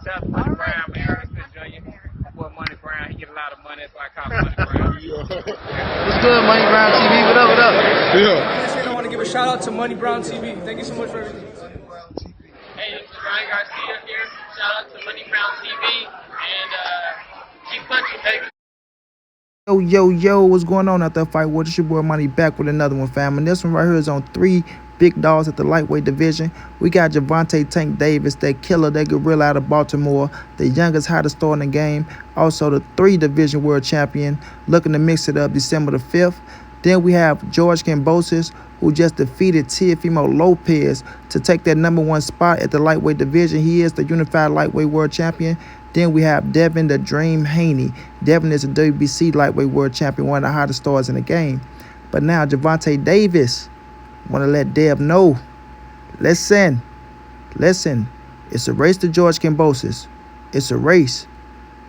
Shout out to Money Brown, man. Respect Junior. Boy, Money Brown, he get a lot of money, that's why I call him Money Brown. What's good, Money Brown TV? What up, what up? Yeah. I want to give a shout out to Money Brown TV. Thank you so much for everything. Hey, this is Ryan Garcia here. Shout out to Money Brown TV. And keep punching, baby. Yo, what's going on out there, fight world? It's your boy Money back with another one, fam. And this one right here is on 3 big dogs at the lightweight division. We got Gervonta Tank Davis, that killer, that gorilla out of Baltimore, the youngest, hottest star in the game. Also the 3 division world champion, looking to mix it up December the 5th. Then we have George Kambosos, who just defeated Teofimo Lopez to take that #1 spot at the lightweight division. He is the unified lightweight world champion. Then we have Devin the Dream Haney. Devin is a WBC lightweight world champion, one of the hottest stars in the game. But now Gervonta Davis, want to let Dev know, listen, it's a race to George Kambosos. It's a race,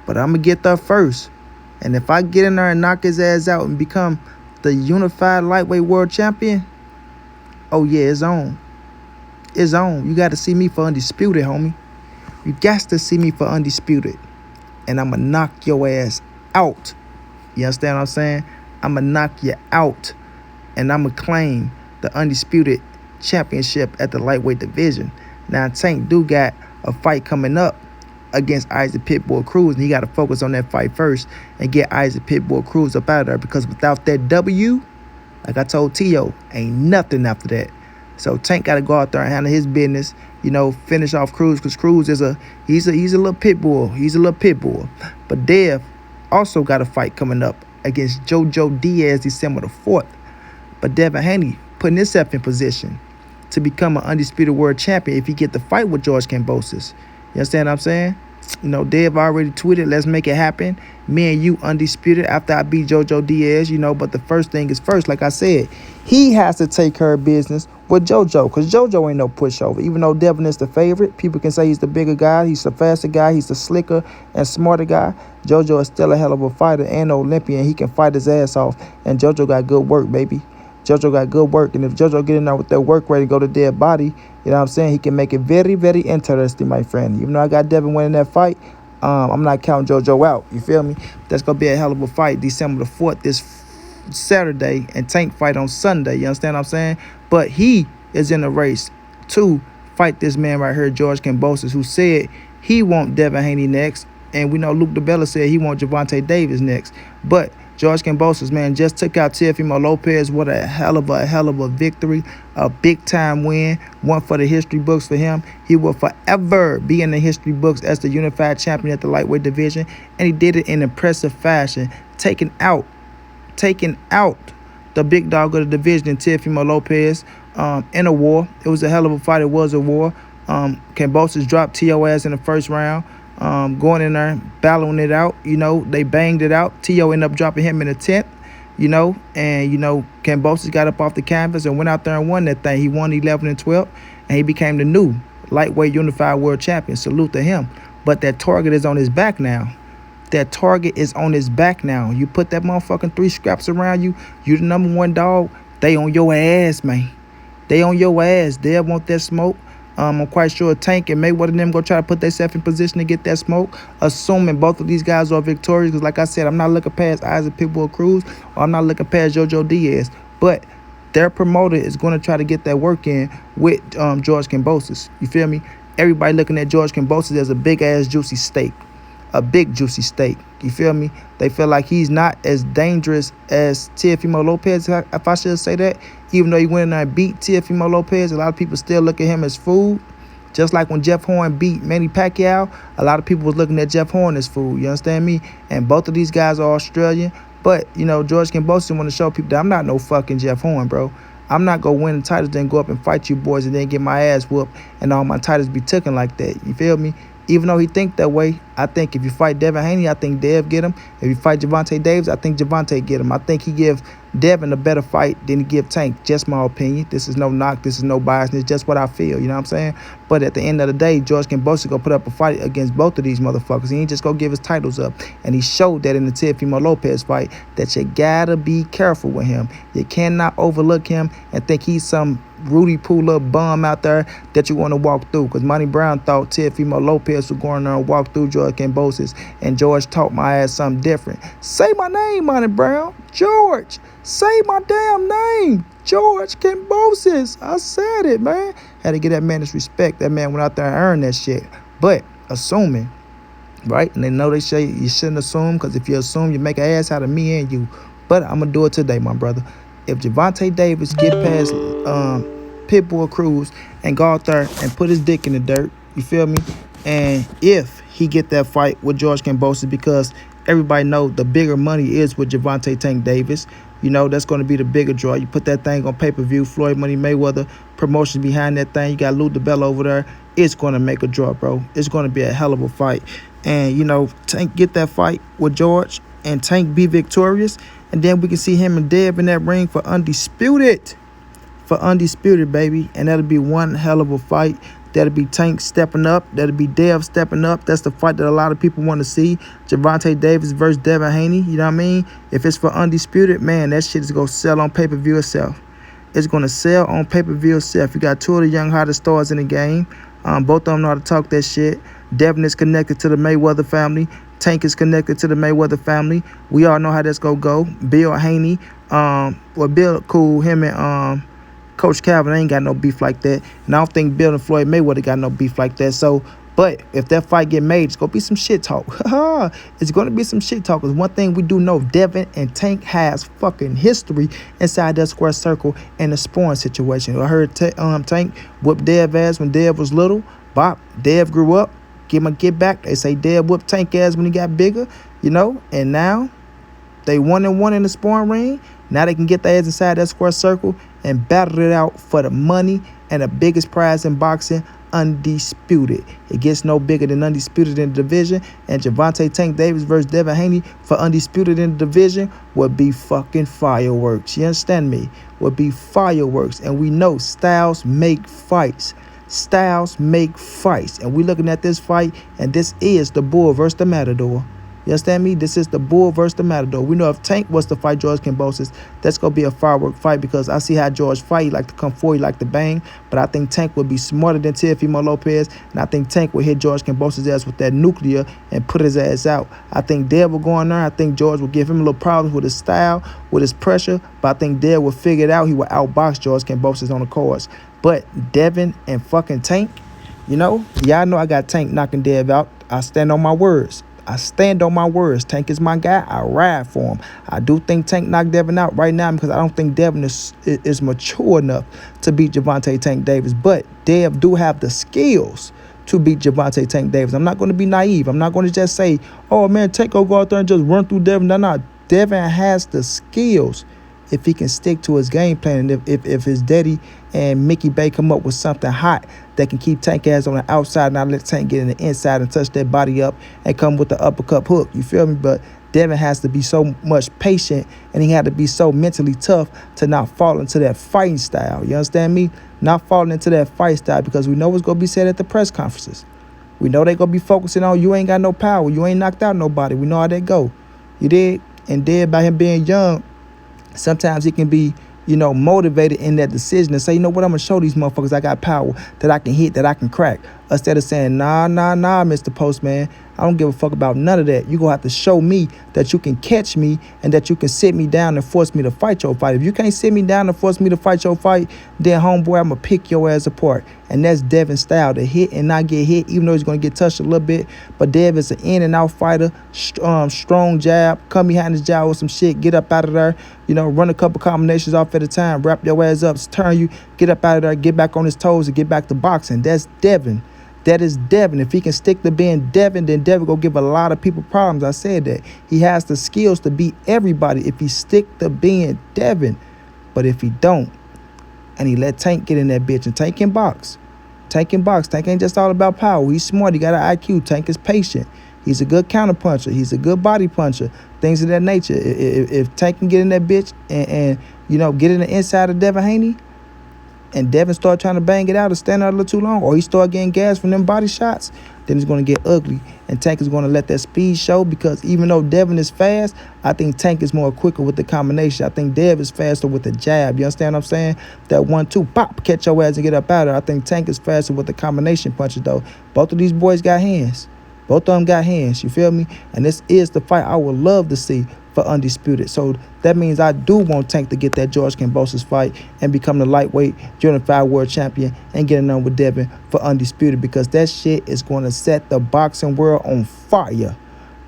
but I'm going to get there first. And if I get in there and knock his ass out and become the unified lightweight world champion, oh yeah, it's on. It's on. You got to see me for undisputed, homie. You got to see me for undisputed. And I'm going to knock your ass out. You understand what I'm saying? I'm going to knock you out. And I'm going to claim the undisputed championship at the lightweight division. Now, Tank do got a fight coming up against Isaac Pitbull Cruz. And he got to focus on that fight first and get Isaac Pitbull Cruz up out of there. Because without that W, like I told T.O., ain't nothing after that. So Tank got to go out there and handle his business, you know, finish off Cruz, because Cruz is he's a little pit bull. He's a little pit bull. But Dev also got a fight coming up against JoJo Diaz December the 4th. But Devin Haney putting himself in position to become an undisputed world champion if he get the fight with George Kambosos. You understand what I'm saying? You know, Dev already tweeted, let's make it happen. Me and you undisputed after I beat JoJo Diaz, you know, but the first thing is first. Like I said, he has to take care of business with JoJo, because JoJo ain't no pushover. Even though Devin is the favorite, people can say he's the bigger guy, he's the faster guy, he's the slicker and smarter guy. JoJo is still a hell of a fighter and an Olympian. He can fight his ass off, and JoJo got good work, baby. JoJo got good work, and if JoJo get in there with that work ready to go to dead body, you know what I'm saying, he can make it very, very interesting, my friend. Even though I got Devin winning that fight, I'm not counting JoJo out, you feel me? That's going to be a hell of a fight December the 4th, this Saturday, and Tank fight on Sunday, you understand what I'm saying? But he is in the race to fight this man right here, George Kambosos, who said he want Devin Haney next, and we know Luke DeBella said he want Gervonta Davis next. But George Kambosos, man, just took out Teofimo Lopez. What a hell of a victory, a big-time win, one for the history books for him. He will forever be in the history books as the unified champion at the lightweight division, and he did it in impressive fashion, taking out the big dog of the division, Teofimo Lopez, in a war. It was a hell of a fight. It was a war. Kambosos dropped T.O. ass in the first round. Going in there, battling it out, you know, they banged it out. T.O. ended up dropping him in the 10th, you know, and, you know, Kambosos got up off the canvas and went out there and won that thing. He won 11 and 12, and he became the new lightweight unified world champion. Salute to him. But that target is on his back now. That target is on his back now. You put that motherfucking 3 scraps around you, you the #1 dog, they on your ass, man. They on your ass. They want that smoke. I'm quite sure Tank and Mayweather and them go try to put themselves in position to get that smoke, assuming both of these guys are victorious. Because, like I said, I'm not looking past Isaac Pitbull Cruz, or I'm not looking past JoJo Diaz. But their promoter is going to try to get that work in with George Kambosos. You feel me? Everybody looking at George Kambosos as a big-ass juicy steak. A big juicy steak. You feel me? They feel like he's not as dangerous as Teofimo Lopez, if I should say that. Even though he went in there and beat Teofimo Lopez, a lot of people still look at him as food. Just like when Jeff Horn beat Manny Pacquiao, a lot of people was looking at Jeff Horn as food. You understand me? And both of these guys are Australian. But, you know, George Kambosos want to show people that I'm not no fucking Jeff Horn, bro. I'm not going to win the titles, then go up and fight you boys and then get my ass whooped and all my titles be taken like that. You feel me? Even though he think that way, I think if you fight Devin Haney, I think Dev get him. If you fight Gervonta Davis, I think Gervonta get him. I think he give Devin a better fight than to give Tank. Just my opinion. This is no knock. This is no bias. It's just what I feel. You know what I'm saying? But at the end of the day, George Kambosos gonna put up a fight against both of these motherfuckers. He ain't just gonna give his titles up. And he showed that in the Teofimo Lopez fight that you gotta be careful with him. You cannot overlook him and think he's some Rudy Poo little bum out there that you want to walk through. Because Monty Brown thought Teofimo Lopez was going there and walk through George Kambosos, and George taught my ass something different. Say my name, Monty Brown. George. Say my damn name. George Kambosos. I said it, man. Had to get that man his respect. That man went out there and earned that shit. But assuming, right? And they know they say you shouldn't assume, because if you assume, you make an ass out of me and you. But I'm going to do it today, my brother. If Gervonta Davis get past Pitbull Cruz and go out there and put his dick in the dirt, you feel me? And if he get that fight with George Kambosos, because everybody know the bigger money is with Gervonta Tank Davis. You know, that's going to be the bigger draw. You put that thing on pay-per-view, Floyd Money Mayweather, promotions behind that thing. You got Lou DeBella over there. It's going to make a draw, bro. It's going to be a hell of a fight. And, you know, Tank get that fight with George and Tank be victorious. And then we can see him and Dev in that ring for undisputed. For undisputed, baby. And that'll be one hell of a fight. That'll be Tank stepping up. That'll be Dev stepping up. That's the fight that a lot of people want to see. Gervonta Davis versus Devin Haney. You know what I mean? If it's for undisputed, man, that shit is going to sell on pay-per-view itself. It's going to sell on pay-per-view itself. You got two of the young hottest stars in the game. Both of them know how to talk that shit. Devin is connected to the Mayweather family. Tank is connected to the Mayweather family. We all know how that's going to go. Bill Haney, Bill cool, him and Coach Calvin ain't got no beef like that. And I don't think Bill and Floyd Mayweather got no beef like that. So, but if that fight get made, it's going to be some shit talk. It's going to be some shit talk. Because one thing we do know, Devin and Tank has fucking history inside that square circle in the sparring situation. I heard Tank whip Dev ass when Dev was little. Bop, Dev grew up. Give him a get back. They say Dev whipped Tank ass when he got bigger, you know. And now they 1-1 in the sparring ring. Now they can get their ass inside that square circle and battle it out for the money and the biggest prize in boxing, undisputed. It gets no bigger than undisputed in the division. And Gervonta Tank Davis versus Devin Haney for undisputed in the division would be fucking fireworks. You understand me? Would be fireworks. And we know styles make fights. Styles make fights. And we looking at this fight, and this is the Bull versus the Matador. You understand me? This is the Bull versus the Matador. We know if Tank was to fight George Kambosos, that's going to be a firework fight, because I see how George fight. He like to come forward, he like to bang. But I think Tank would be smarter than Teofimo Lopez. And I think Tank would hit George Kambosos' ass with that nuclear and put his ass out. I think Dev will go in there. I think George will give him a little problems with his style, with his pressure. But I think Dev will figure it out. He will outbox George Kambosos on the course. But Devin and fucking Tank, you know, y'all know I got Tank knocking Dev out. I stand on my words. I stand on my words. Tank is my guy. I ride for him. I do think Tank knocked Devin out right now, because I don't think Devin is mature enough to beat Gervonta Tank Davis. But Dev do have the skills to beat Gervonta Tank Davis. I'm not going to be naive. I'm not going to just say, oh, man, Tank will go out there and just run through Devin. No. Devin has the skills if he can stick to his game plan. And if his daddy and Mickey Bay come up with something hot that can keep Tank ass on the outside and not let Tank get in the inside and touch that body up and come with the uppercut hook. You feel me? But Devin has to be so much patient, and he had to be so mentally tough to not fall into that fighting style. You understand me? Not falling into that fight style, because we know what's going to be said at the press conferences. We know they're going to be focusing on you ain't got no power. You ain't knocked out nobody. We know how that go. You did? And Dev, by him being young, sometimes he can be, you know, motivated in that decision to say, you know what, I'm going to show these motherfuckers I got power, that I can hit, that I can crack. Instead of saying, nah, Mr. Postman, I don't give a fuck about none of that. You're going to have to show me that you can catch me and that you can sit me down and force me to fight your fight. If you can't sit me down and force me to fight your fight, then, homeboy, I'm going to pick your ass apart. And that's Devin's style, to hit and not get hit, even though he's going to get touched a little bit. But Dev is an in-and-out fighter, strong jab, come behind his jab with some shit, get up out of there, you know, run a couple combinations off at a time, wrap your ass up, turn you, get up out of there, get back on his toes and get back to boxing. That's Devin. That is Devin. If he can stick to being Devin, then Devin will give a lot of people problems. I said that. He has the skills to beat everybody if he stick to being Devin. But if he don't, and he let Tank get in that bitch, and Tank can box. Tank can box. Tank ain't just all about power. He's smart. He got an IQ. Tank is patient. He's a good counter puncher. He's a good body puncher. things of that nature. If Tank can get in that bitch and get in the inside of Devin Haney, and Devin start trying to bang it out or stand out a little too long, or he start getting gas from them body shots, then it's going to get ugly. And Tank is going to let that speed show, because even though Devin is fast, I think Tank is more quicker with the combination. I think Dev is faster with the jab. You understand what I'm saying? That 1-2, pop, catch your ass and get up out of it. I think Tank is faster with the combination punches, though. Both of these boys got hands. Both of them got hands, you feel me? And this is the fight I would love to see for Undisputed. So that means I do want Tank to get that George Kambosos fight and become the lightweight unified world champion and get it on with Devin for Undisputed, because that shit is going to set the boxing world on fire.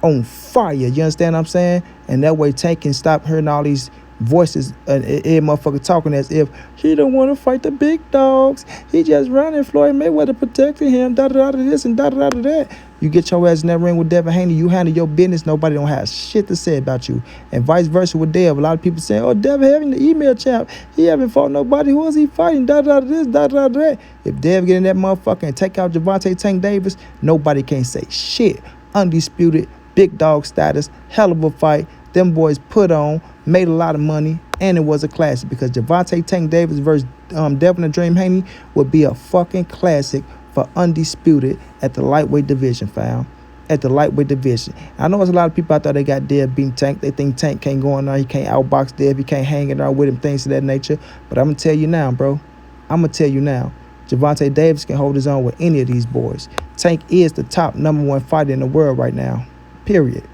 On fire, you understand what I'm saying? And that way Tank can stop hearing all these voices, motherfucker talking as if he don't want to fight the big dogs. He just running Floyd Mayweather protecting him, da-da-da this and da-da-da that. You get your ass in that ring with Devin Haney, you handle your business, nobody don't have shit to say about you. And vice versa with Dev. A lot of people saying, oh, Devin having the email champ, he haven't fought nobody. Who is he fighting? Da-da-da this, da-da-da that. If Dev get in that motherfucker and take out Gervonta Tank Davis, nobody can say shit. Undisputed, big dog status, hell of a fight. Them boys put on, made a lot of money, and it was a classic, because Gervonta Tank Davis versus Devin the Dream Haney would be a fucking classic for Undisputed at the lightweight division, fam. At the lightweight division. I know there's a lot of people out there that got Dev beating Tank. They think Tank can't go on there. He can't outbox Dev. He can't hang it around with him, things of that nature. But I'm going to tell you now, bro. I'm going to tell you now. Gervonta Davis can hold his own with any of these boys. Tank is the top #1 fighter in the world right now. Period.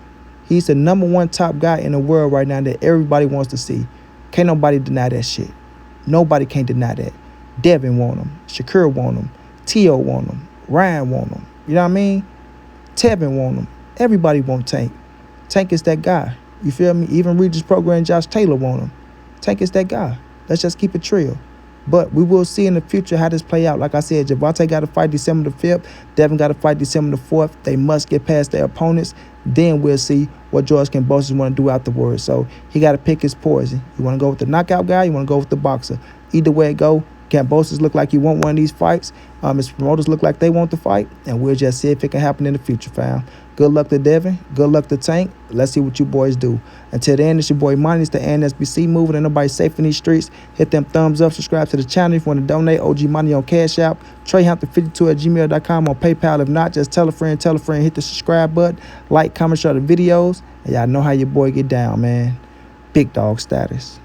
He's the #1 top guy in the world right now that everybody wants to see. Can't nobody deny that shit. Nobody can deny that. Devin want him. Shakur want him. Tio want him. Ryan want him. You know what I mean? Tevin want him. Everybody want Tank. Tank is that guy. You feel me? Even Regis Program Josh Taylor want him. Tank is that guy. Let's just keep it real. But we will see in the future how this play out. Like I said, Gervonta got to fight December the 5th. Devin got to fight December the 4th. They must get past their opponents. Then we'll see what George Kambosos want to do afterwards. So he got to pick his poison. You want to go with the knockout guy? You want to go with the boxer? Either way it go, Kambosos look like he want one of these fights. His promoters look like they want the fight. And we'll just see if it can happen in the future, fam. Good luck to Devin. Good luck to Tank. Let's see what you boys do. Until then, it's your boy Money. It's the NSBC moving. Ain't nobody safe in these streets. Hit them thumbs up. Subscribe to the channel if you want to donate. OG Money on Cash App. TreyHampton52@gmail.com on PayPal. If not, just tell a friend. Hit the subscribe button. Like, comment, share the videos. And y'all know how your boy get down, man. Big dog status.